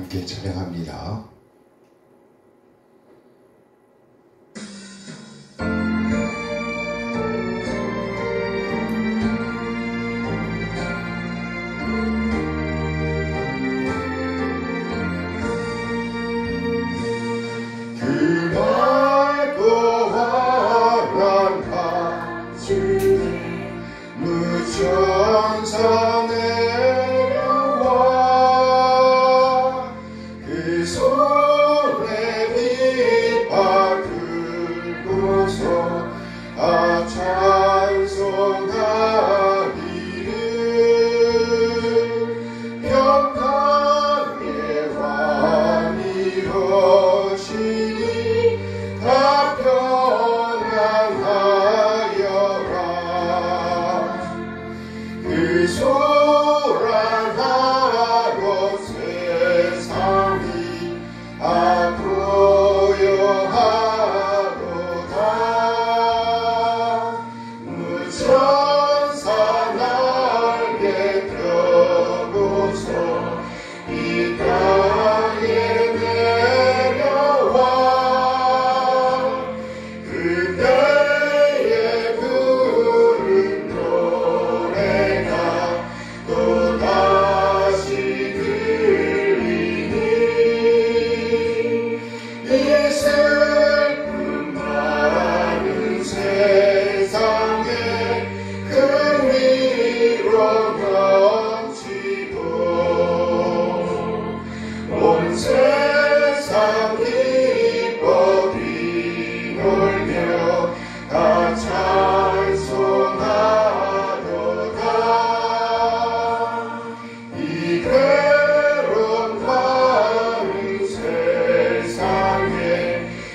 함께 찬양합니다. 무천사 내려와 그 손에 빗바 들고서 찬송하기를 평강의 왕이시니 다 평안하여라. 그 소란하고 세상이 앞으로여하로다. 무천사 날개 펴고서 이 땅에 내려와 그대의 부른 노래가 또다시 들리니 이 슬픔 많은 세상에 그 위로 넘치고 온 세상 기뻐 뛰놀며 다 찬송하도다. 이 괴로운 많은 세상에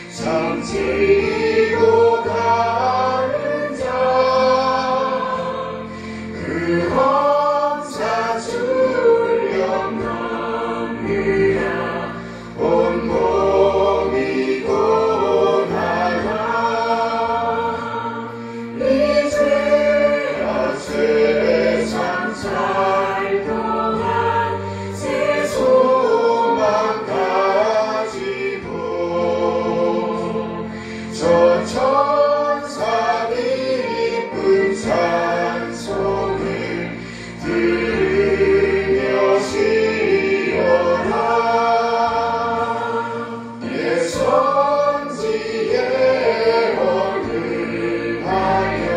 삼치고 가는 자 그 범사 출력 넘으라 온몸이 고나라. 이제야 세상 살 동안 새 소망 가지고 저 천사 기쁜 찬송을 들으며 쉬어라. 예 선지에 언급하여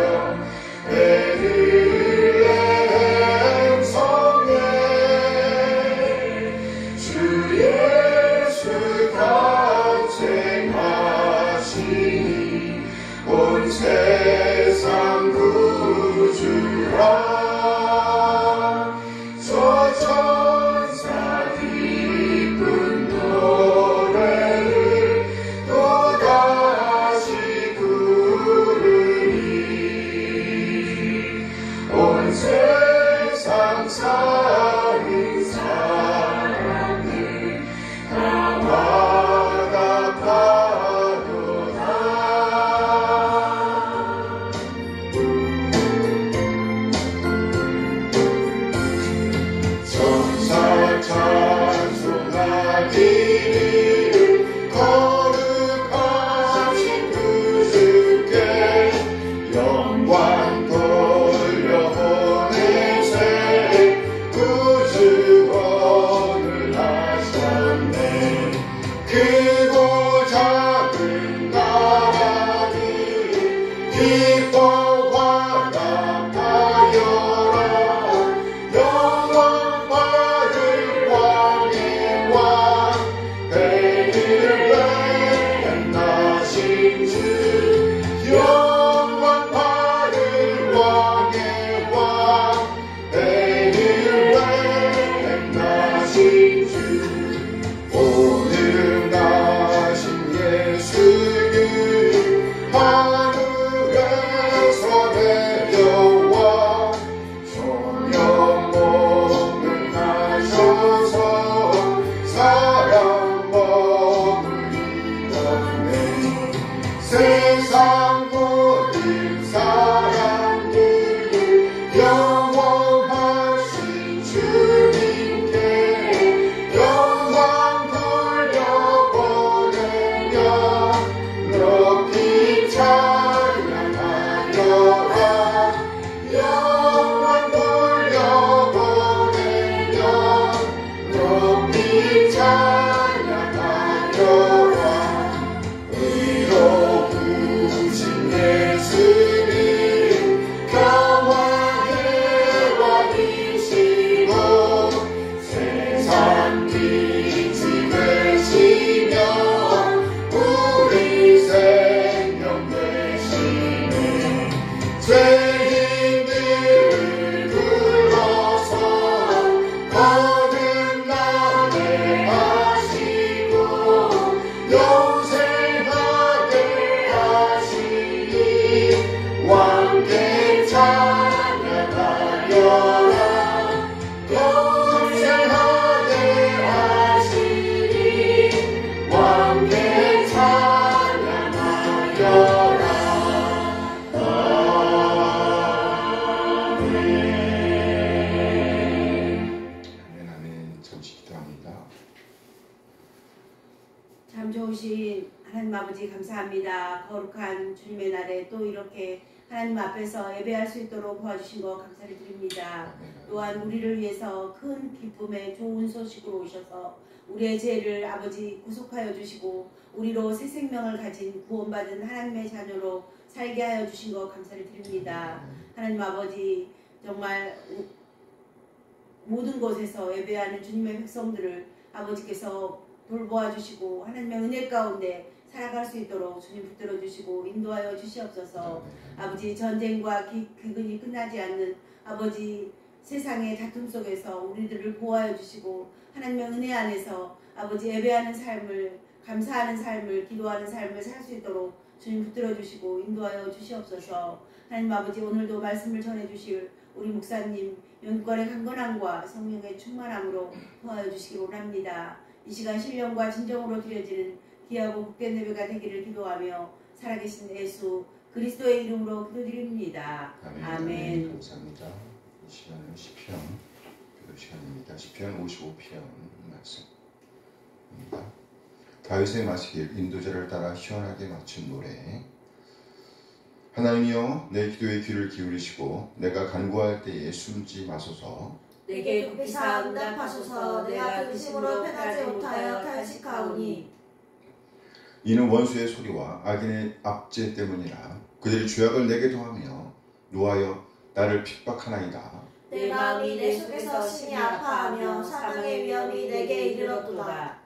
베들레헴 성에 주 예수 탄생하시니 온 세상 구주라. 저 천사 기쁜 노래를 또다시 부르니 온 세상 사는 사람들 다 화답하도다. 천사 찬송하기를 거룩하신 그 주께 영광 돌려보내세. 구주원을 하셨네. 크고 작은 나라들 기뻐 화답하여라. 영광 받을 왕의 왕 베들레헴 나신 주. 영광 받을 왕의 왕 베들레헴 나신 주. 오늘 나신 예수는 하늘에서 나여라 영광 돌려보내며 높이 찬양하여라 의로 부신 예수님 평화의 왕이시고 세상 빛이 되시며 우리 생명 되시네 죄인들을 불러서 거듭나게 하시고 영생하게 하시니 왕께 찬양하여라 영생하게 하시니 왕께 찬양하여라 아멘 아멘. 잠시 기도합니다. 참 좋으신 하나님 아버지 감사합니다. 거룩한 주님의 날에 또 이렇게 하나님 앞에서 예배할 수 있도록 도와주신 거 감사를 드립니다. 또한 우리를 위해서 큰 기쁨의 좋은 소식으로 오셔서 우리의 죄를 아버지 구속하여 주시고 우리로 새 생명을 가진 구원받은 하나님의 자녀로 살게 하여 주신 거 감사를 드립니다. 하나님 아버지 정말 모든 곳에서 예배하는 주님의 백성들을 아버지께서 돌보아 주시고 하나님의 은혜 가운데 살아갈 수 있도록 주님 붙들어 주시고 인도하여 주시옵소서. 아버지 전쟁과 기근이 끝나지 않는 아버지 세상의 다툼 속에서 우리들을 보호하여 주시고 하나님의 은혜 안에서 아버지 예배하는 삶을 감사하는 삶을 기도하는 삶을 살 수 있도록 주님 붙들어 주시고 인도하여 주시옵소서. 하나님 아버지 오늘도 말씀을 전해 주실 우리 목사님 영권의 강건함과 성령의 충만함으로 도와여 주시기 원합니다. 이 시간 신령과 진정으로 드려지는 귀하고 복된 예배가 되기를 기도하며 살아계신 예수 그리스도의 이름으로 기도드립니다. 아멘. 감사합니다. 이 시간은 시편 기도 시간입니다. 시편 55편 말씀입니다. 다윗의 마시길 인도자를 따라 시원하게 맞춘 노래. 하나님이여 내 기도에 귀를 기울이시고 내가 간구할 때에 숨지 마소서. 내게 굽히사 응답하소서. 내가 근심으로 편하지 못하여 탄식하오니 이는 원수의 소리와 악인의 압제 때문이라. 그들이 죄악을 내게 더하며 노하여 나를 핍박하나이다. 내 마음이 내 속에서 심히 아파하며 사망의 위험이 내게 이르렀도다.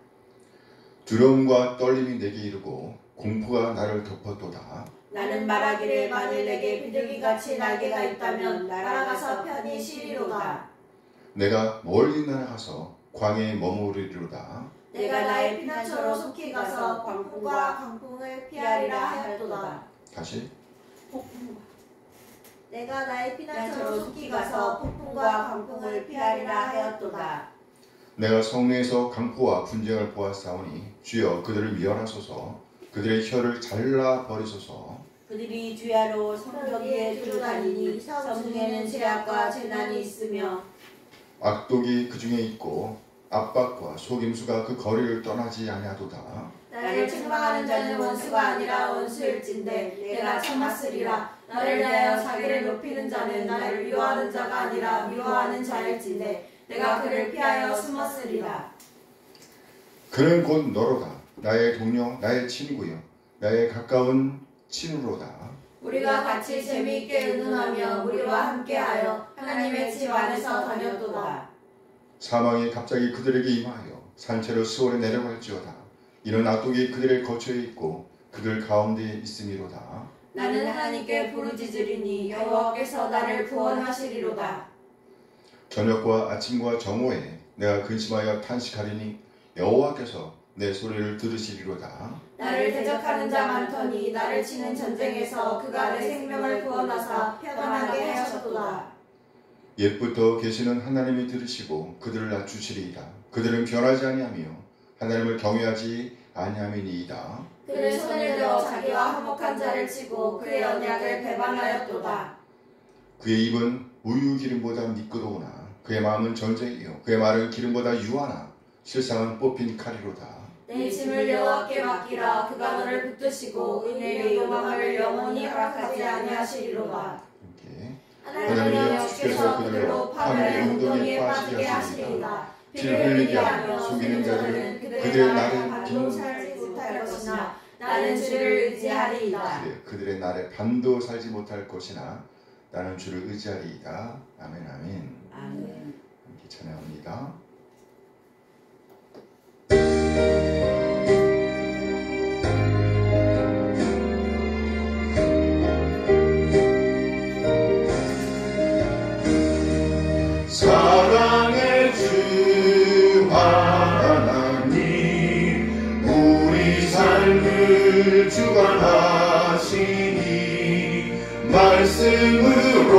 두려움과 떨림이 내게 이르고 공포가 나를 덮었도다. 나는 말하기를 만일 내게 비둘기같이 날개가 있다면 날아가서 편히 쉬리로다. 내가 멀리 날아가서 광야에 머무르리로다. 내가 나의 피난처로 속히 가서 광풍과 강풍을 피하리라 하였도다. 다시. 내가 나의 피난처로 속히 가서 폭풍과 강풍을 피하리라 하였도다. 내가 성내에서 강포와 분쟁을 보았사오니 주여 그들을 멸하소서. 그들의 혀를 잘라 버리소서. 그들이 주야로 성벽에 두루 다니니 성중에는 죄악과 재난이 있으며 악독이 그 중에 있고 압박과 속임수가 그 거리를 떠나지 아니하도다. 나를 책망하는 자는 원수가 아니라 원수일진데 내가 참았으리라. 나를 위하여 자기를 높이는 자는 나를 미워하는 자가 아니라 미워하는 자일진데 내가 그를 피하여 숨었으리라. 그는 곧 너로다. 나의 동료, 나의 친구여, 나의 가까운 친구로다. 우리가 같이 재미있게 의논하며 우리와 함께하여 하나님의 집 안에서 다녔도다. 사망이 갑자기 그들에게 임하여 산채로 수월에 내려갈지어다. 이는 악독이 그들의 거처에 있고 그들 가운데에 있음이로다. 나는 하나님께 부르짖으리니 여호와께서 나를 구원하시리로다. 저녁과 아침과 정오에 내가 근심하여 탄식하리니 여호와께서 내 소리를 들으시리로다. 나를 대적하는 자 많더니 나를 치는 전쟁에서 그가 내 생명을 구원하사 편안하게 하셨도다. 옛부터 계시는 하나님이 들으시고 그들을 낮추시리이다. 그들은 변하지 아니하며 하나님을 경외하지 아니함이니이다. 그는 손을 들어 자기와 화목한 자를 치고 그의 언약을 배반하였도다. 그의 입은 우유 기름보다 미끄러우나 그의 마음은 전쟁이요 그의 말은 기름보다 유하나 실상은 뽑힌 칼이로다. 내 짐을 여호와께 맡기라. 그가 너를 붙드시고 의의 도망을 영원히 허락하지 아니하시리로다. 하나님이여 주께서 그들로 파멸의 웅덩이에 빠지게 하시리이다. 피를 흘리게 하며 속이는 자들은 그들의 날에 반도 살지 못할 것이나 나는 주를 의지하리이다. 그들의 날에 반도 살지 못할 것이나 나는 주를 의지하리이다. 아멘 아멘. 아멘. 함께 찬양합니다. 사랑의 주 하나님 우리 삶을 주관하시니 말씀으로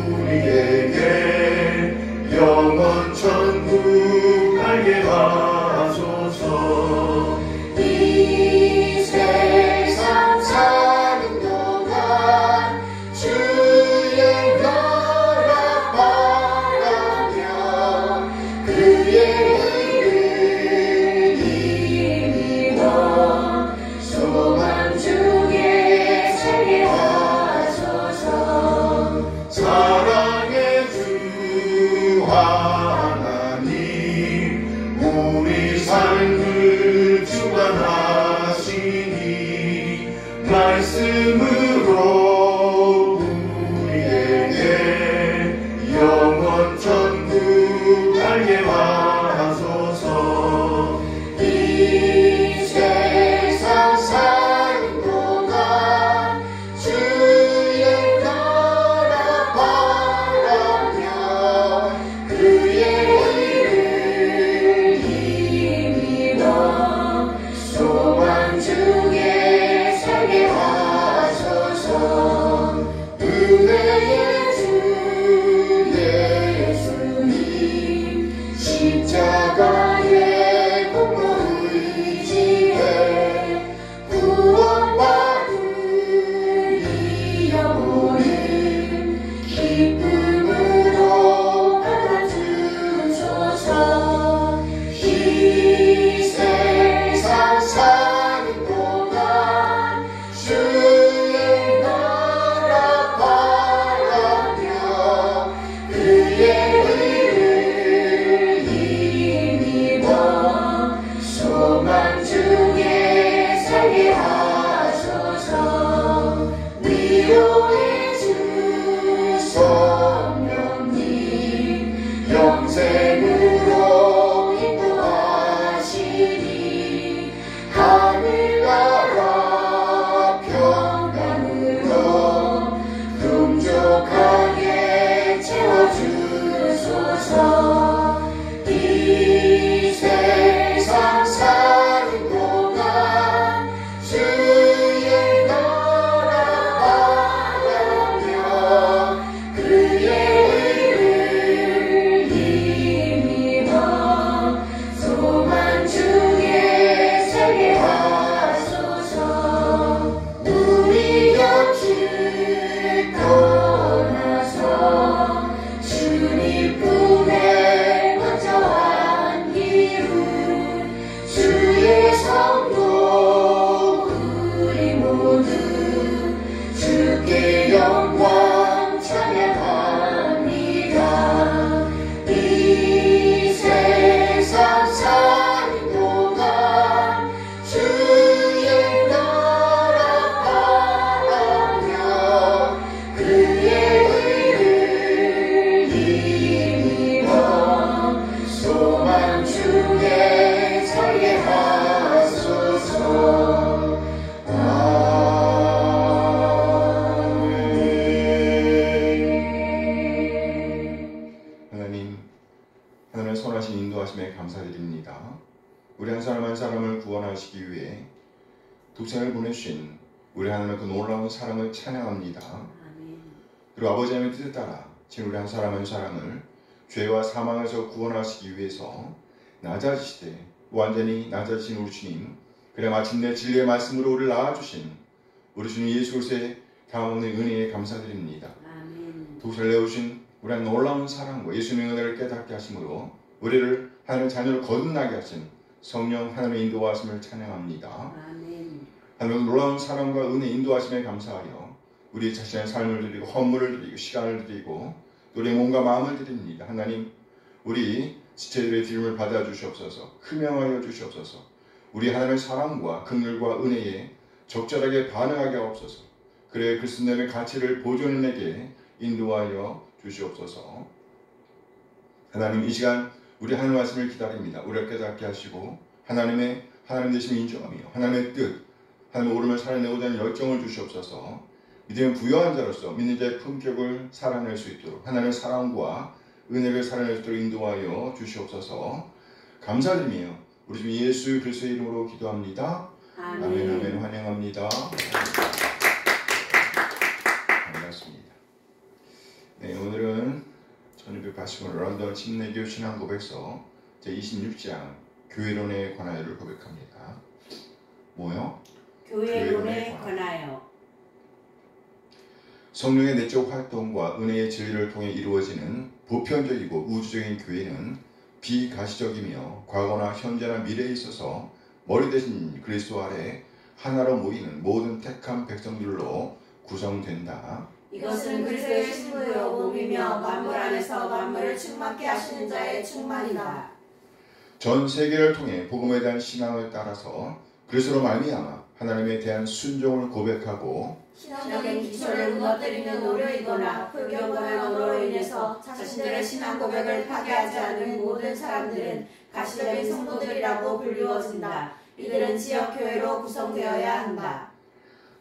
우리에게 영원 천국 알게 하소서. 이 세상 사는 동안 주의 나라 바라며 그의 의를 힘입어 소망 중에 살게 하소서. 사랑의 주 하나님 우리 삶을 주관하시니 말씀으로 우리에게 영원 천국 알게 하소서. 이 세상 사는 동안 주의 나라 바라며 그의 의를 힘입어 소망 중에 살게 하소서. 은혜의 주 예수님 십자가의 공로 의지해 구원받은 이 영혼을 기쁨으로 받아주소서. 이 세상 사는 동안 주의 나라 바라며 그의 의를 힘입어 소망 중에 살게 하소서. 위로의 주 성령님 영생으로 인도하시니 하늘나라 평강으로 풍족하게 채워주소서. 이 세상 사는 동안 주의 나라 바라며 그의 의를 힘입어 소망 중에 살게 하소서. 우리 곁을 떠나서 주님 품에 얹어 안기운 주의 성도 우리 모두 주께 영광 찬양합니다. 이 세상 사는 동안 주의 나라 바라며 그의 의를 힘입어 소망 중에 살게 하소서. 하나님 선하신 인도하심에 감사드립니다. 우리 한 사람 한 사람을 구원하시기 위해 독생을 보내주신 우리 하나님의 그 놀라운 사랑을 찬양합니다. 아멘. 그리고 아버지 하나님의 뜻을 따라 지금 우리 한 사람 한 사람을 죄와 사망에서 구원하시기 위해서 낮아지시되 완전히 낮아지신 우리 주님, 그래 마침내 진리의 말씀으로 우리를 낳아주신 우리 주님 예수 그리스도의 다음없는 은혜에 감사드립니다. 아멘. 독생을 내오신 우리 놀라운 사랑과 예수님의 은혜를 깨닫게 하심으로 우리를 하나님의 자녀를 거듭나게 하신 성령 하나님의 인도하심을 찬양합니다. 아멘. 하나님의 놀라운 사랑과 은혜 인도하심에 감사하여 우리 자신의 삶을 드리고 헌물을 드리고 시간을 드리고 또 우리의 몸과 마음을 드립니다. 하나님 우리 지체들의 드림을 받아주시옵소서. 흠양하여 주시옵소서. 우리 하나님의 사랑과 긍휼과 은혜에 적절하게 반응하게 하옵소서. 그래 그리스도의 가치를 보존해내게 인도하여 주시옵소서. 하나님 이 시간 우리 하나님 말씀을 기다립니다. 우리를 깨닫게 하시고 하나님 되심을 인정하며 하나님의 뜻, 하나님의 오름을 살아내고자 하는 열정을 주시옵소서. 믿음의 부유한 자로서 믿는 자의 품격을 살아낼 수 있도록 하나님의 사랑과 은혜를 살아낼 수 있도록 인도하여 주시옵소서. 감사드리며 우리 주 예수 그리스도의 이름으로 기도합니다. 아멘. 아멘. 환영합니다. 반갑습니다. 네, 오늘은 1285년 런던 침례교 신앙고백서 제26장 교회론에 관하여를 고백합니다. 뭐요? 교회론에 관하여. 성령의 내적 활동과 은혜의 진리를 통해 이루어지는 보편적이고 우주적인 교회는 비가시적이며 과거나 현재나 미래에 있어서 머리 대신 그리스도 아래 하나로 모이는 모든 택한 백성들로 구성된다. 이것은 그리스도의 신부요 몸이며 만물 안에서 만물을 충만케 하시는 자의 충만이다. 전 세계를 통해 복음에 대한 신앙을 따라서 그리스도로 말미암아 하나님에 대한 순종을 고백하고 신앙적인 기초를 무너뜨리는 오류이거나 불경건한 언어로 인해서 자신들의 신앙 고백을 파괴하지 않는 모든 사람들은 가시적인 성도들이라고 불리워진다. 이들은 지역교회로 구성되어야 한다.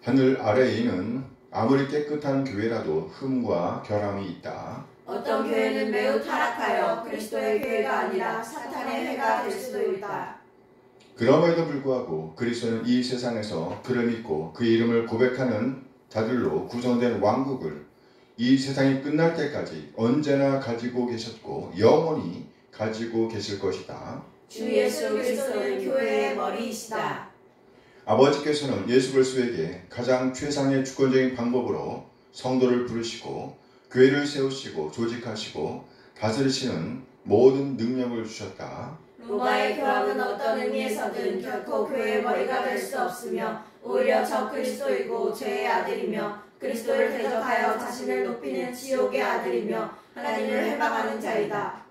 하늘 아래에는 아무리 깨끗한 교회라도 흠과 결함이 있다. 어떤 교회는 매우 타락하여 그리스도의 교회가 아니라 사탄의 회가 될 수도 있다. 그럼에도 불구하고 그리스도는 이 세상에서 그를 믿고 그의 이름을 고백하는 자들로 구성된 왕국을 이 세상이 끝날 때까지 언제나 가지고 계셨고 영원히 가지고 계실 것이다. 주 예수 그리스도는 교회의 머리이시다. 아버지께서는 예수 그리스도에게 가장 최상의 주권적인 방법으로 성도를 부르시고 교회를 세우시고 조직하시고 다스리시는 모든 능력을 주셨다. 로마의 교황은 어떤 의미에서든 결코 교회의 머리가 될 수 없으며 오히려 저 그리스도이고 죄의 아들이며 그리스도를 대적하여 자신을 높이는 지옥의 아들이며 하나님을 해방하는 자이다.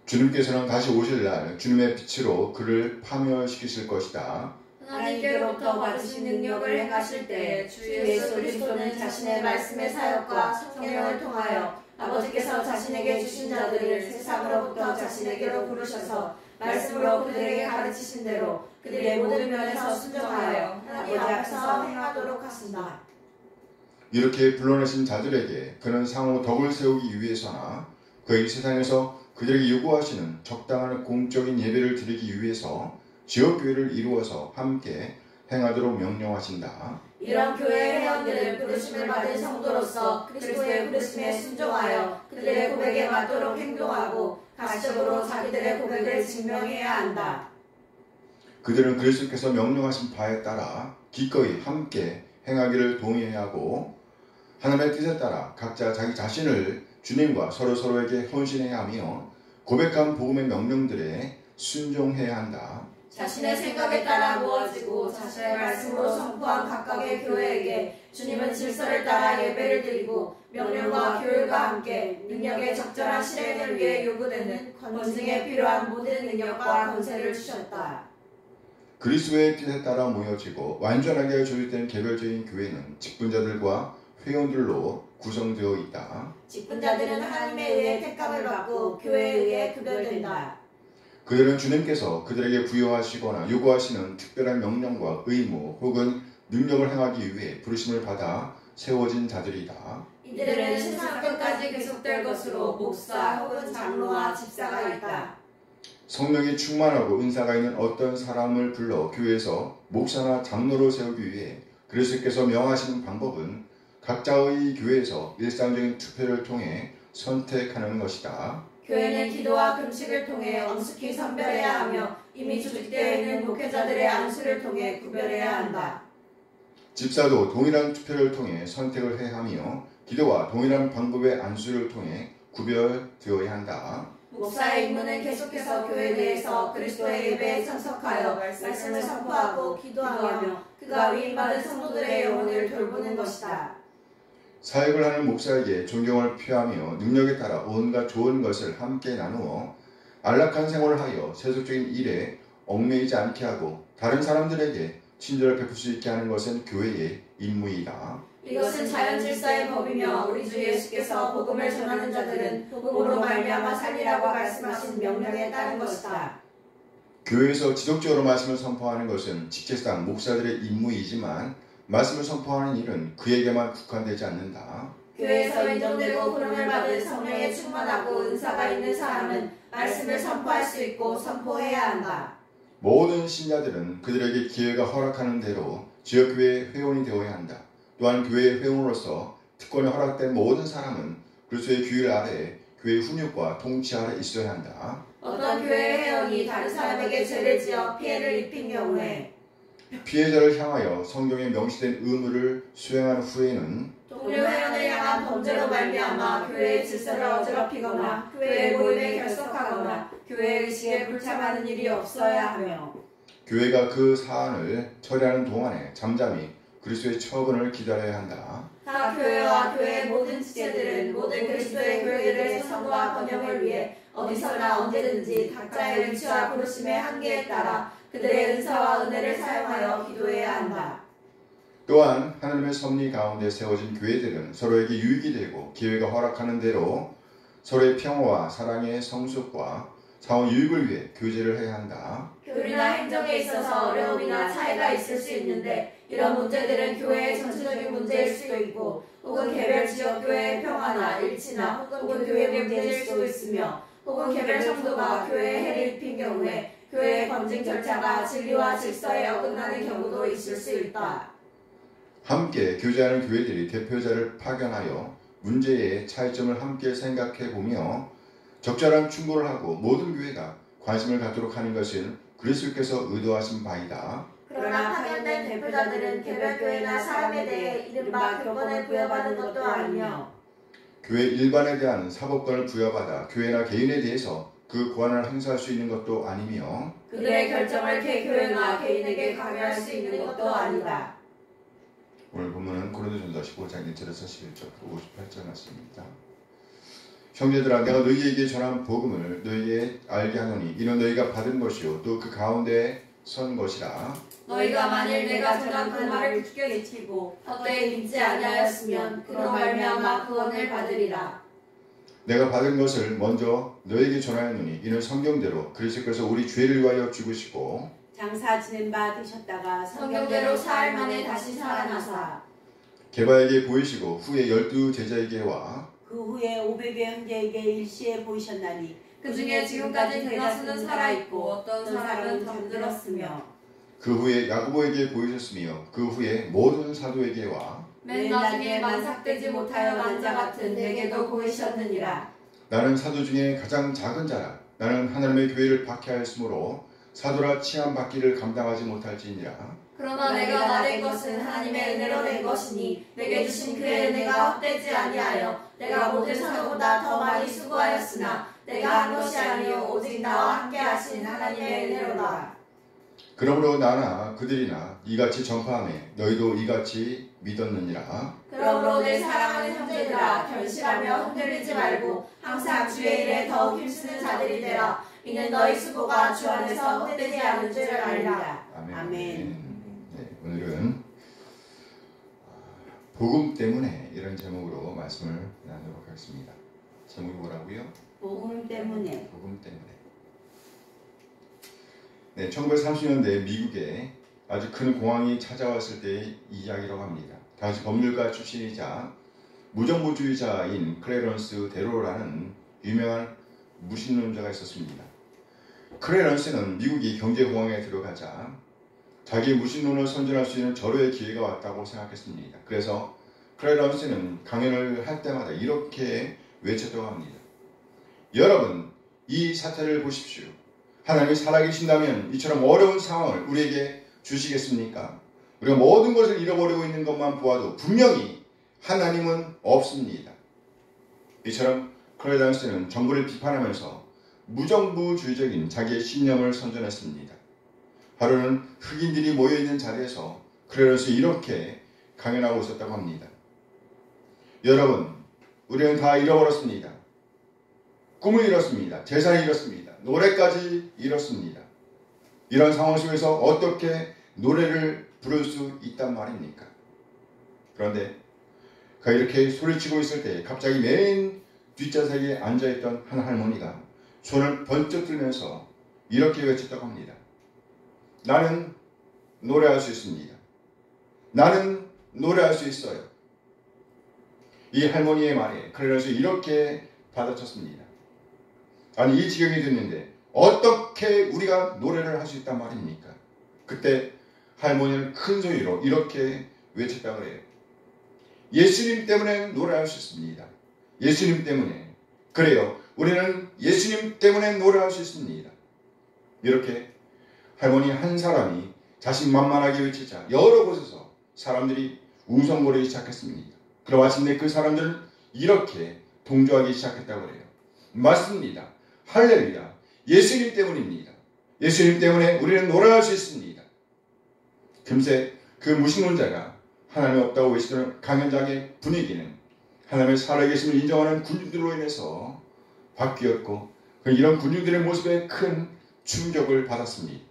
주님께서는 다시 오실 날 주님의 빛으로 그를 파멸시키실 것이다. 하나님께로부터 받으신 능력을 행하실 때 주 예수 그리스도는 자신의 말씀의 사역과 성령을 통하여 아버지께서 자신에게 주신 자들을 세상으로부터 자신에게로 부르셔서 말씀으로 그들에게 가르치신 대로 그들의 모든 면에서 순종하여 하나님 앞에서 행하도록 하신다. 이렇게 불러내신 자들에게 그는 상호 덕을 세우기 위해서나 그의 세상에서 그들에게 요구하시는 적당한 공적인 예배를 드리기 위해서 지역교회를 이루어서 함께 행하도록 명령하신다. 이런 교회의 회원들은 부르심을 받은 성도로서 그리스도의 부르심에 순종하여 그들의 고백에 맞도록 행동하고 가시적으로 자기들의 고백을 증명해야 한다. 그들은 그리스도께서 명령하신 바에 따라 기꺼이 함께 행하기를 동의해야 하고 하나님의 뜻에 따라 각자 자기 자신을 주님과 서로에게 헌신해야 하며 고백한 복음의 명령들에 순종해야 한다. 자신의 생각에 따라 모아지고 자신의 말씀으로 선포한 각각의 교회에게 주님은 질서를 따라 예배를 드리고 명령과 교율과 함께 능력의 적절한 실행을 위해 요구되는 권징에 필요한 모든 능력과 권세를 주셨다. 그리스도의 뜻에 따라 모여지고 완전하게 조직된 개별적인 교회는 직분자들과 회원들로 구성되어 있다. 직분자들은 하나님에 의해 택감을 받고 교회에 의해 구별된다. 그들은 주님께서 그들에게 부여하시거나 요구하시는 특별한 명령과 의무 혹은 능력을 행하기 위해 부르심을 받아 세워진 자들이다. 이들은 세상 끝까지 계속될 것으로 목사 혹은 장로와 집사가 있다. 성령이 충만하고 은사가 있는 어떤 사람을 불러 교회에서 목사나 장로로 세우기 위해 그리스도께서 명하시는 방법은 각자의 교회에서 일상적인 투표를 통해 선택하는 것이다. 교회는 기도와 금식을 통해 엄숙히 선별해야 하며 이미 조직되어 있는 목회자들의 안수를 통해 구별해야 한다. 집사도 동일한 투표를 통해 선택을 해야 하며 기도와 동일한 방법의 안수를 통해 구별되어야 한다. 목사의 임무는 계속해서 교회 내에서 그리스도의 예배에 참석하여 말씀을 선포하고 기도하며 그가 위임받은 성도들의 영혼을 돌보는 것이다. 사역을 하는 목사에게 존경을 표하며 능력에 따라 온갖 좋은 것을 함께 나누어 안락한 생활을 하여 세속적인 일에 얽매이지 않게 하고 다른 사람들에게 친절을 베풀 수 있게 하는 것은 교회의 임무이다. 이것은 자연 질서의 법이며 우리 주 예수께서 복음을 전하는 자들은 복음으로 말미암아 살리라고 말씀하신 명령에 따른 것이다. 교회에서 지속적으로 말씀을 선포하는 것은 직책상 목사들의 임무이지만 말씀을 선포하는 일은 그에게만 국한되지 않는다. 교회에서 인정되고 부름을 받은 성령에 충만하고 은사가 있는 사람은 말씀을 선포할 수 있고 선포해야 한다. 모든 신자들은 그들에게 기회가 허락하는 대로 지역교회의 회원이 되어야 한다. 또한 교회의 회원으로서 특권이 허락된 모든 사람은 그리스도의 규율 아래 교회의 훈육과 통치 아래 있어야 한다. 어떤 교회 회원이 다른 사람에게 죄를 지어 피해를 입힌 경우에 피해자를 향하여 성경에 명시된 의무를 수행한 후에는 동료 회원을 향한 범죄로 말미암아 교회의 질서를 어지럽히거나 교회 모임에 결석하거나 교회 의식에 불참하는 일이 없어야 하며 교회가 그 사안을 처리하는 동안에 잠잠히 그리스도의 처분을 기다려야 한다. 각 교회와 교회의 모든 지체들은 모든 그리스도의 교회들의 성과 번영을 위해 어디서나 언제든지 각자의 위치와 부르심의 한계에 따라 그들의 은사와 은혜를 사용하여 기도해야 한다. 또한 하나님의 섭리 가운데 세워진 교회들은 서로에게 유익이 되고 기회가 허락하는 대로 서로의 평화와 사랑의 성숙과 사원 유익을 위해 교제를 해야 한다. 교리나 행정에 있어서 어려움이나 차이가 있을 수 있는데 이런 문제들은 교회의 전체적인 문제일 수도 있고 혹은 개별 지역 교회의 평화나 일치나 혹은 교회 문제일 수도 있으며 혹은 개별 성도가 교회에 해를 입힌 경우에 교회의 검증 절차가 진리와 질서에 어긋나는 경우도 있을 수 있다. 함께 교제하는 교회들이 대표자를 파견하여 문제의 차이점을 함께 생각해 보며 적절한 충고를 하고 모든 교회가 관심을 갖도록 하는 것은 그리스도께서 의도하신 바이다. 그러나 파견된 대표자들은 개별 교회나 사람에 대해 이른바 교권을 부여받은 것도 아니며 교회 일반에 대한 사법권을 부여받아 교회나 개인에 대해서 그 권한을 행사할 수 있는 것도 아니며 그들의 결정을 개교회나 개인에게 강요할 수 있는 것도 아니다. 오늘 본문은 고린도전서 15장 1절에서 11절 58절 말씀입니다. 형제들아 내가 너희에게 전한 복음을 너희에게 알게 하노니 이는 너희가 받은 것이요 또 그 가운데 선 것이라. 너희가 만일 내가 전한 그 말을 굳게 지키고 헛되이 믿지 아니하였으면 그로 말미암아 구원을 받으리라. 내가 받은 것을 먼저 너희에게 전하였노니 이는 성경대로 그리스도께서 우리 죄를 위하여 죽으시고 장사 지낸 바 되셨다가 성경대로 사흘 만에 다시 살아나사 게바에게 보이시고 후에 12 제자에게와 그 후에 500여 형제에게 일시에 보이셨나니 그 중에 지금까지 대다수는 살아있고 어떤 사람은 잠들었으며 그 후에 야고보에게 보이셨으며 그 후에 모든 사도에게와 맨 나중에 만삭되지 못하여 난 자 같은 내게도 보이셨느니라. 나는 사도 중에 가장 작은 자라. 나는 하나님의 교회를 박해하였으므로 사도라 칭함받기를 감당하지 못할지니라. 그러나 내가 나된 것은 하나님의 은혜로 된 것이니 내게 주신 그의 은혜가 헛되지 아니하여 내가 모든 사도보다 더 많이 수고하였으나 내가 한 것이 아니요 오직 나와 함께 하신 하나님의 은혜로다. 그러므로 나나 그들이나 이같이 전파하매 너희도 이같이 믿었느니라. 그러므로 내 사랑하는 형제들아 결실하며 흔들리지 말고 항상 주의 일에 더욱 힘쓰는 자들이 되라. 이는 너희 수고가 주 안에서 헛되지 않은 줄을 알리라. 아멘. 네, 오늘은 복음 때문에 이런 제목으로 말씀을 나누도록 하겠습니다. 제목이 뭐라고요? 복음 때문에. 복음 때문에. 네, 1930년대 미국에 아주 큰 공황이 찾아왔을 때의 이야기라고 합니다. 당시 법률가 출신이자 무정부주의자인 클래런스 데로라는 유명한 무신론자가 있었습니다. 클래런스는 미국이 경제공황에 들어가자 자기 무신론을 선전할 수 있는 절호의 기회가 왔다고 생각했습니다. 그래서 클래런스는 강연을 할 때마다 이렇게 외쳤다고 합니다. 여러분, 이 사태를 보십시오. 하나님이 살아계신다면 이처럼 어려운 상황을 우리에게 주시겠습니까? 우리가 모든 것을 잃어버리고 있는 것만 보아도 분명히 하나님은 없습니다. 이처럼 클레단스는 정부를 비판하면서 무정부주의적인 자기의 신념을 선전했습니다. 하루는 흑인들이 모여있는 자리에서 클레단스 이렇게 강연하고 있었다고 합니다. 여러분, 우리는 다 잃어버렸습니다. 꿈을 잃었습니다. 재산을 잃었습니다. 노래까지 잃었습니다. 이런 상황 속에서 어떻게 노래를 부를 수 있단 말입니까? 그런데 그가 이렇게 소리치고 있을 때 갑자기 맨 뒷좌석에 앉아있던 한 할머니가 손을 번쩍 들면서 이렇게 외쳤다고 합니다. 나는 노래할 수 있습니다. 나는 노래할 수 있어요. 이 할머니의 말에 클레런스 이렇게 받아쳤습니다. 아니, 이 지경이 됐는데 어떻게 우리가 노래를 할 수 있단 말입니까? 그때 할머니는 큰 소리로 이렇게 외쳤다고 해요. 예수님 때문에 노래할 수 있습니다. 예수님 때문에. 그래요. 우리는 예수님 때문에 노래할 수 있습니다. 이렇게 할머니 한 사람이 자신만만하게 외치자 여러 곳에서 사람들이 웅성거리기 시작했습니다. 그러고 마침내 그 사람들은 이렇게 동조하기 시작했다고 해요. 맞습니다. 할렐루야. 예수님 때문입니다. 예수님 때문에 우리는 노래할 수 있습니다. 금세 그 무신론자가 하나님이 없다고 외치던 강연장의 분위기는 하나님의 살아계심을 인정하는 군중들로 인해서 바뀌었고 이런 군중들의 모습에 큰 충격을 받았습니다.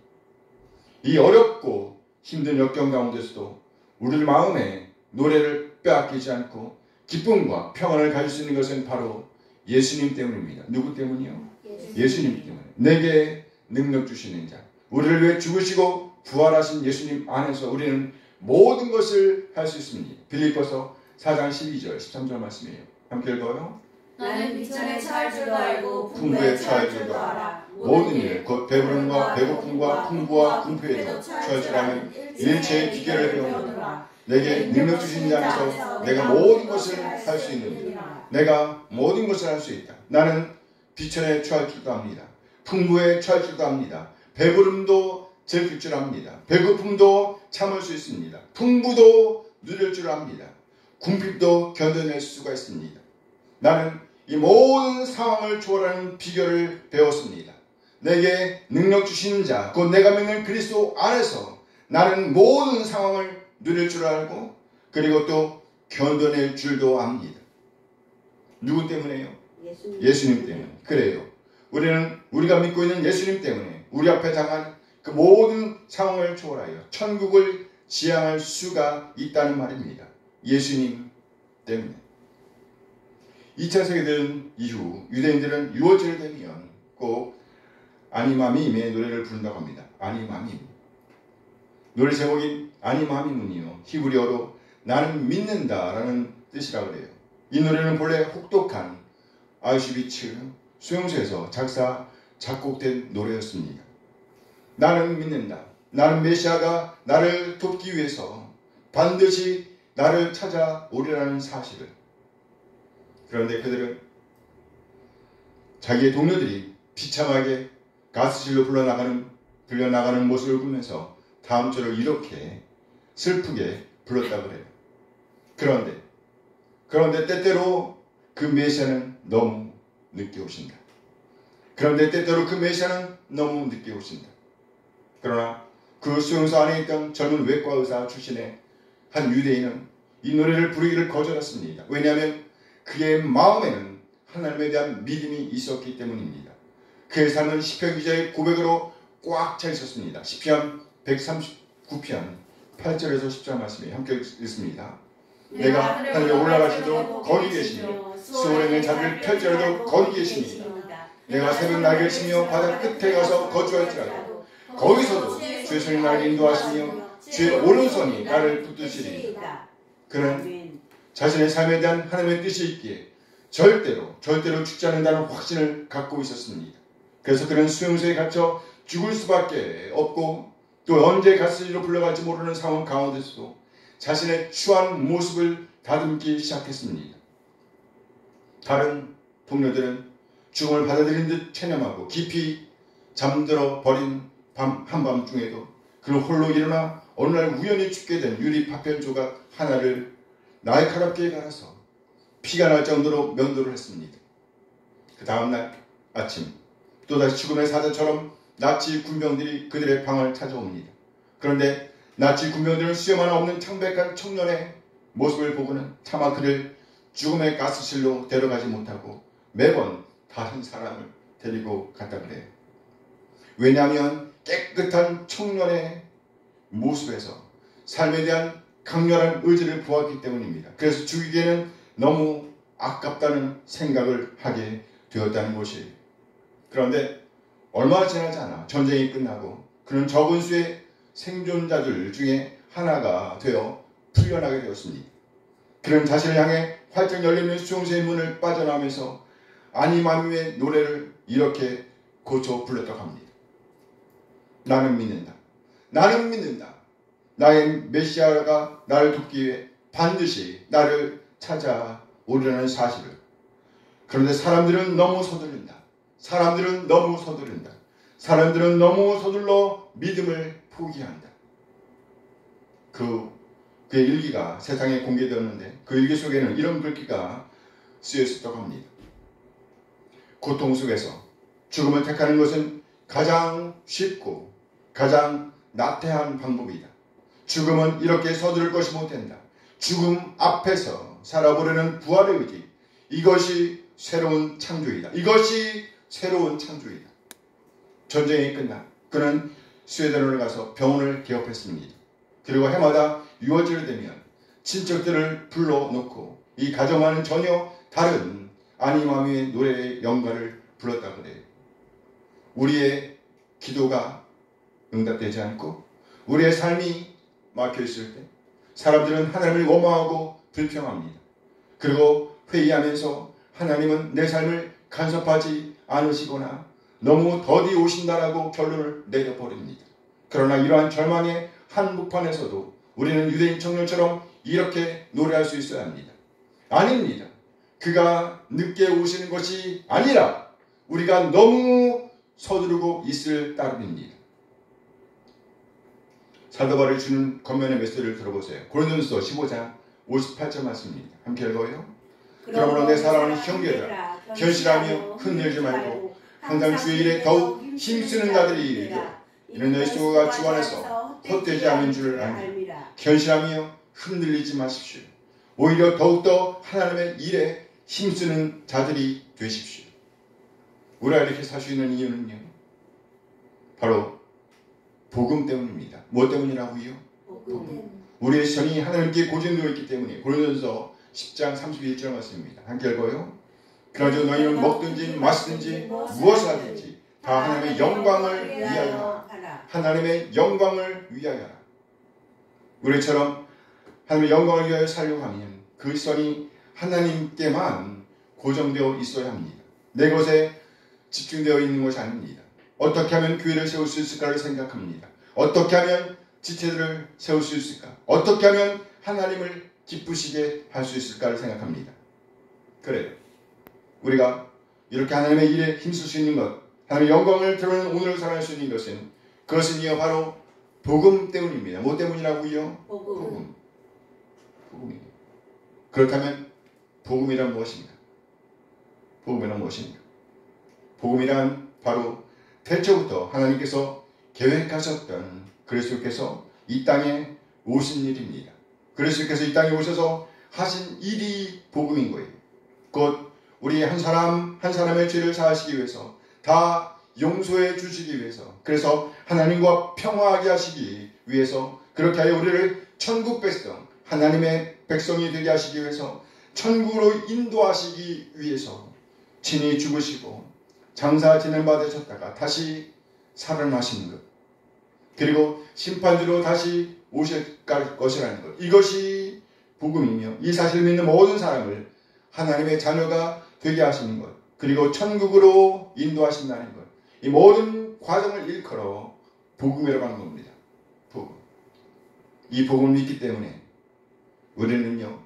이 어렵고 힘든 역경 가운데서도 우리 마음에 노래를 빼앗기지 않고 기쁨과 평안을 가질 수 있는 것은 바로 예수님 때문입니다. 누구 때문이요? 예수님 때문에. 내게 능력 주시는 자, 우리를 위해 죽으시고 부활하신 예수님 안에서 우리는 모든 것을 할 수 있습니다. 빌립보서 4장 12절 13절 말씀이에요. 함께 읽어요. 나는 비천에 처할 줄도 알고 풍부에 처할 줄도 알아. 모든 일, 곧 배부름과 배고픔과 풍부와 궁핍에도 처할 줄 아는 일체의 비결을 배우노라. 내게 능력 주신 자 안에서 내가 모든 것을 할 수 있는데 내가 모든 것을 할 수 있다. 나는 비천에 처할 줄도 압니다. 풍부에 처할 줄도 압니다. 배부름도 즐길 줄 압니다. 배고픔도 참을 수 있습니다. 풍부도 누릴 줄 압니다. 궁핍도 견뎌낼 수가 있습니다. 나는 이 모든 상황을 초월하는 비결을 배웠습니다. 내게 능력 주시는 자, 곧 내가 믿는 그리스도 안에서 나는 모든 상황을 누릴 줄 알고 그리고 또 견뎌낼 줄도 압니다. 누구 때문에요? 예수님 때문에. 그래요. 우리는 우리가 믿고 있는 예수님 때문에 우리 앞에 당한 그 모든 상황을 초월하여 천국을 지향할 수가 있다는 말입니다. 예수님 때문에. 2차 세계대전 이후 유대인들은 6월절이 되면 꼭 아니마밈의 노래를 부른다고 합니다. 아니마밈. 노래 제목인 아니마밈은요, 히브리어로 나는 믿는다라는 뜻이라고 해요. 이 노래는 본래 혹독한 아우슈비츠 수용소에서 작곡된 노래였습니다. 나는 믿는다. 나는 메시아가 나를 돕기 위해서 반드시 나를 찾아오리라는 사실을. 그런데 그들은 자기의 동료들이 비참하게 가스실로 불려나가는 모습을 보면서 다음 절을 이렇게 슬프게 불렀다고 해요. 그런데 때때로 그 메시아는 너무 늦게 오신다. 그런데 때때로 그 메시아는 너무 늦게 오신다. 그러나 그 수용소 안에 있던 젊은 외과 의사 출신의 한 유대인은 이 노래를 부르기를 거절했습니다. 왜냐하면 그의 마음에는 하나님에 대한 믿음이 있었기 때문입니다. 그의 삶은 시편 기자의 고백으로 꽉 차 있었습니다. 시편 139편 8절에서 10절 말씀에 함께 읽습니다. 내가 하늘에 올라갈지도 거기 계시며 수월에 있는 자들을 펼쳐도 거기 계시니 내가 새벽 날개를 치며 바다 끝에 가서 거주할지라도 거기서도 주의 손이 나를 인도하시며 주의 오른손이 나를 붙드시리. 그는 자신의 삶에 대한 하나님의 뜻이 있기에 절대로 죽지 않는다는 확신을 갖고 있었습니다. 그래서 그는 수용소에 갇혀 죽을 수밖에 없고 또 언제 가스실로 불러갈지 모르는 상황 가운데서도 자신의 추한 모습을 다듬기 시작했습니다. 다른 동료들은 죽음을 받아들인 듯 체념하고 깊이 잠들어 버린 한밤중에도 그는 홀로 일어나 어느 날 우연히 죽게 된 유리 파편 조각 하나를 날카롭게 갈아서 피가 날 정도로 면도를 했습니다. 그 다음날 아침 또다시 죽음의 사자처럼 나치 군병들이 그들의 방을 찾아옵니다. 그런데 나치 군병들은 수염 하나 없는 창백한 청년의 모습을 보고는 차마 그를 죽음의 가스실로 데려가지 못하고 매번 다른 사람을 데리고 갔다 그래요. 왜냐하면 깨끗한 청년의 모습에서 삶에 대한 강렬한 의지를 보았기 때문입니다. 그래서 죽이기에는 너무 아깝다는 생각을 하게 되었다는 것이에요. 그런데 얼마 지나지 않아 전쟁이 끝나고 그는 적은 수의 생존자들 중에 하나가 되어 풀려나게 되었습니다. 그는 자신을 향해 활짝 열리는 수용소의 문을 빠져나오면서 아니마미의 노래를 이렇게 고쳐 불렀다고 합니다. 나는 믿는다. 나는 믿는다. 나의 메시아가 나를 돕기 위해 반드시 나를 찾아오리라는 사실을. 그런데 사람들은 너무 서두른다. 사람들은 너무 서두른다. 사람들은 너무 서둘러 믿음을 포기한다. 그의 일기가 세상에 공개되었는데 그 일기 속에는 이런 글귀가 쓰여 있었다고 합니다. 고통 속에서 죽음을 택하는 것은 가장 쉽고 가장 나태한 방법이다. 죽음은 이렇게 서두를 것이 못된다. 죽음 앞에서 살아보려는 부활의 의지, 이것이 새로운 창조이다. 이것이 새로운 창조이다. 전쟁이 끝나 그는 스웨덴으로 가서 병원을 개업했습니다. 그리고 해마다 6월절이 되면 친척들을 불러놓고 이 가정과는 전혀 다른 아니마미의 노래의 영가를 불렀다고 그래요. 우리의 기도가 응답되지 않고 우리의 삶이 막혀있을 때 사람들은 하나님을 원망하고 불평합니다. 그리고 회의하면서 하나님은 내 삶을 간섭하지 않으시거나 너무 더디 오신다라고 결론을 내려버립니다. 그러나 이러한 절망의 한복판에서도 우리는 유대인 청년처럼 이렇게 노래할 수 있어야 합니다. 아닙니다. 그가 늦게 오시는 것이 아니라 우리가 너무 서두르고 있을 따름입니다. 사도 바울이 주는 겉면의 메시지를 들어보세요. 고린도전서 15장 58절 말씀입니다. 함께 읽어요. 그러므로 내 사랑하는 형제들아 견실하며 흔들지 말고 항상 주의 일에 더욱 힘쓰는 자들이 이르되 이는 너희 수고가 주 안에서 헛되지 않은 줄을 압니다. 견실하며 흔들리지 마십시오. 오히려 더욱더 하나님의 일에 힘쓰는 자들이 되십시오. 우리가 이렇게 살 수 있는 이유는요, 바로 복음 때문입니다. 무엇 때문이라고요? 복음. 우리의 시선이 하나님께 고정되어 있기 때문에. 고린도전서 10장 31절 말씀입니다. 함께 읽어요. 그러나 너희는 먹든지 마시든지 무엇을 하든지 다 하나님의 영광을 위하여 하나님의 영광을 위하여 우리처럼 하나님의 영광을 위하여 살려고 하면 그 시선이 하나님께만 고정되어 있어야 합니다. 내 것에 집중되어 있는 것이 아닙니다. 어떻게 하면 교회를 세울 수 있을까를 생각합니다. 어떻게 하면 지체들을 세울 수 있을까? 어떻게 하면 하나님을 기쁘시게 할 수 있을까를 생각합니다. 그래요. 우리가 이렇게 하나님의 일에 힘쓸 수 있는 것, 하나님의 영광을 드러내는 오늘을 살아갈 수 있는 것은 그것은요 바로 복음 때문입니다. 뭐 때문이라고요? 복음. 복음이에요. 그렇다면 복음이란 무엇인가? 복음이란 무엇인가? 복음이란 바로 태초부터 하나님께서 계획하셨던 그리스도께서 이 땅에 오신 일입니다. 그리스도께서 이 땅에 오셔서 하신 일이 복음인 거예요. 곧 우리 한 사람 한 사람의 죄를 사하시기 위해서, 다 용서해 주시기 위해서, 그래서 하나님과 평화하게 하시기 위해서, 그렇게 하여 우리를 천국 백성, 하나님의 백성이 되게 하시기 위해서, 천국으로 인도하시기 위해서 친히 죽으시고 장사 지냄받으셨다가 다시 살아나시는 것, 그리고 심판주로 다시 오실 것이라는 것, 이것이 복음이며 이 사실을 믿는 모든 사람을 하나님의 자녀가 되게 하시는 것, 그리고 천국으로 인도하신다는 것, 이 모든 과정을 일컬어 복음이라고 하는 겁니다. 복음. 이 복음을 믿기 때문에 우리는요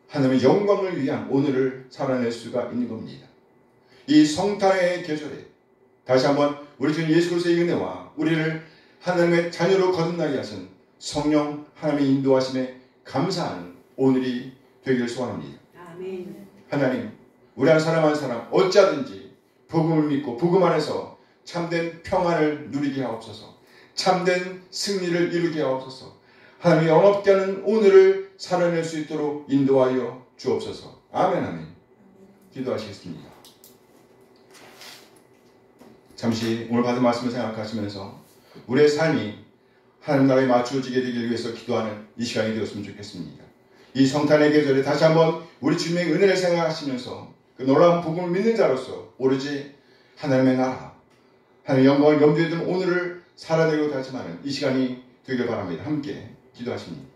하나님의 영광을 위한 오늘을 살아낼 수가 있는 겁니다. 이 성탄의 계절에 다시 한번 우리 주님 예수 그리스도의 은혜와 우리를 하나님의 자녀로 거듭나게 하신 성령 하나님의 인도하심에 감사하는 오늘이 되길 소원합니다. 아멘. 하나님, 우리 한 사람 한 사람 어찌하든지 복음을 믿고 복음 안에서 참된 평안을 누리게 하옵소서. 참된 승리를 이루게 하옵소서. 하나님이 영업게 하는 오늘을 살아낼 수 있도록 인도하여 주옵소서. 아멘, 아멘. 기도하시겠습니다. 잠시 오늘 받은 말씀을 생각하시면서 우리의 삶이 하나님 나라에 맞추어지게 되기 위해서 기도하는 이 시간이 되었으면 좋겠습니다. 이 성탄의 계절에 다시 한번 우리 주님의 은혜를 생각하시면서 그 놀라운 복음을 믿는 자로서 오로지 하나님의 나라, 하나님의 영광을 염두에 둔 오늘을 살아내려고 하지만 이 시간이 되길 바랍니다. 함께 기도하십니다.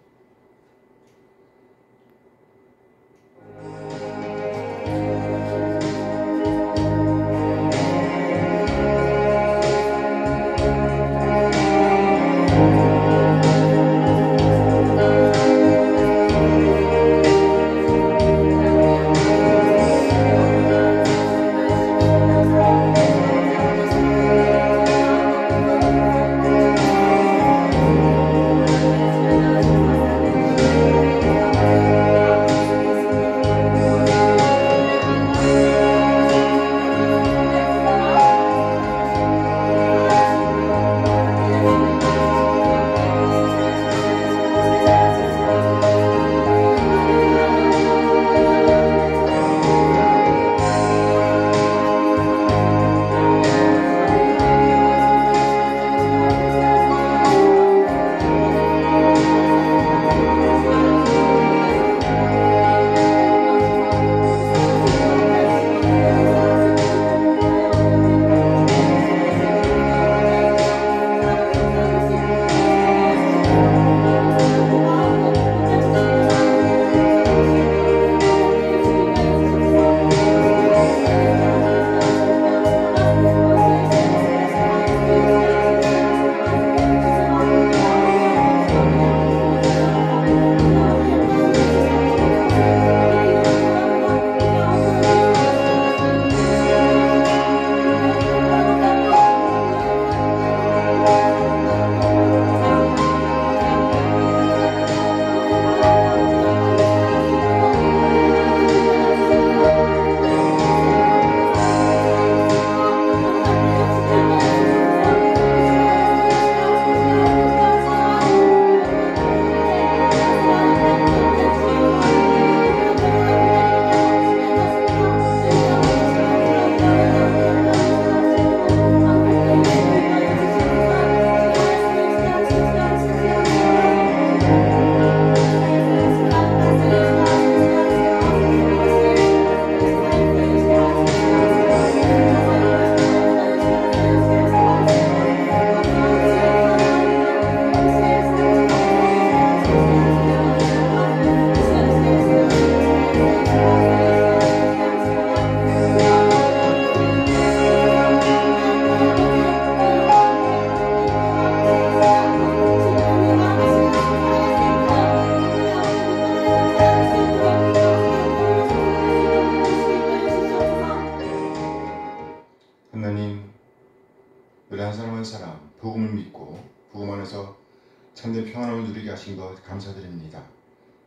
참된 평안을 누리게 하신 것 감사드립니다.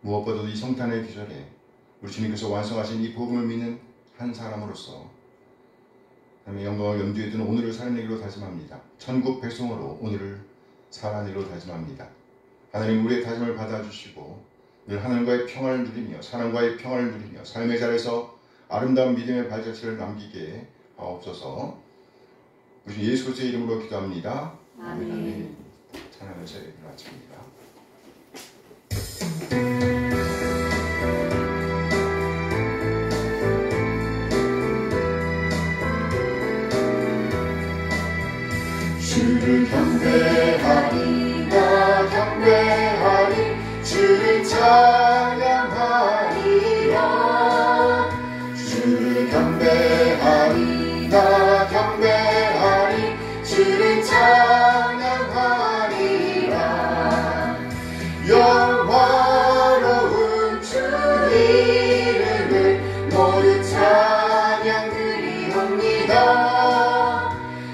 무엇보다도 이 성탄의 기절에 우리 주님께서 완성하신 이 복음을 믿는 한 사람으로서 하나님의 영광을 염두에 두는 오늘을 살아내기로 다짐합니다. 천국 백성으로 오늘을 살아내기로 다짐합니다. 하나님 우리의 다짐을 받아주시고 늘 하나님과의 평안을 누리며 사랑과의 평안을 누리며 삶의 자리에서 아름다운 믿음의 발자취를 남기게 하옵소서. 우리 예수 그리스도의 이름으로 기도합니다. 아멘. 찬양하면서 예배를 마칩니다. 주를 경배하리 나 경배하리 주를 찬양하리라 주를 경배하리 나 경배하리 주를 찬양하리라 영화로운 주 이름을 모두 찬양 드리옵니다.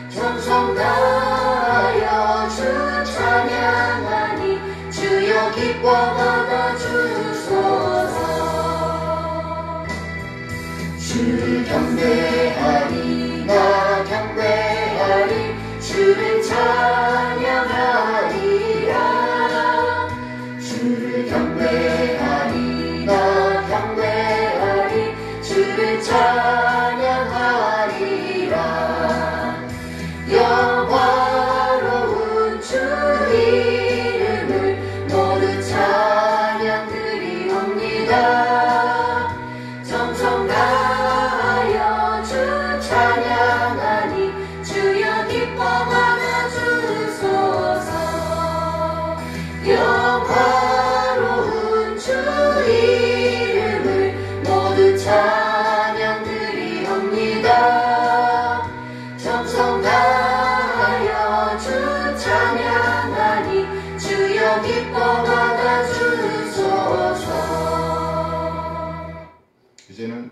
정성 다하여 주를 찬양하리라. 주를 경배하리 나 경배하리 주를 찬양하리라. 영화로운 주 이름을 모두 찬양 드리옵니다. 정성 다하여 주 찬양하니 주여 기뻐하여 주소서. 영화로운 주 이름을 모두 찬양 드리옵니다. 정성 다하여 주 찬양하니 주여 기뻐하여 주소서. 이제는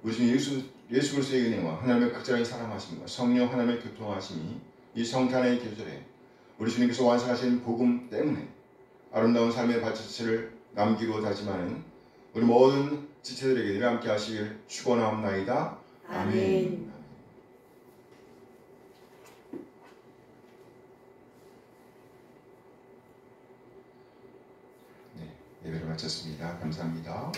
우리 주 예수 그리스도의 은혜와 하나님의 극적인 사랑하심과 성령 하나님의 교통하심이 이 성탄의 계절에 우리 주님께서 완성하신 복음 때문에 아름다운 삶의 발자취를 남기고 다짐하는 우리 모든 지체들에게 늘 함께 하시길 축원하옵나이다. 아멘. 네, 예배를 마쳤습니다. 감사합니다.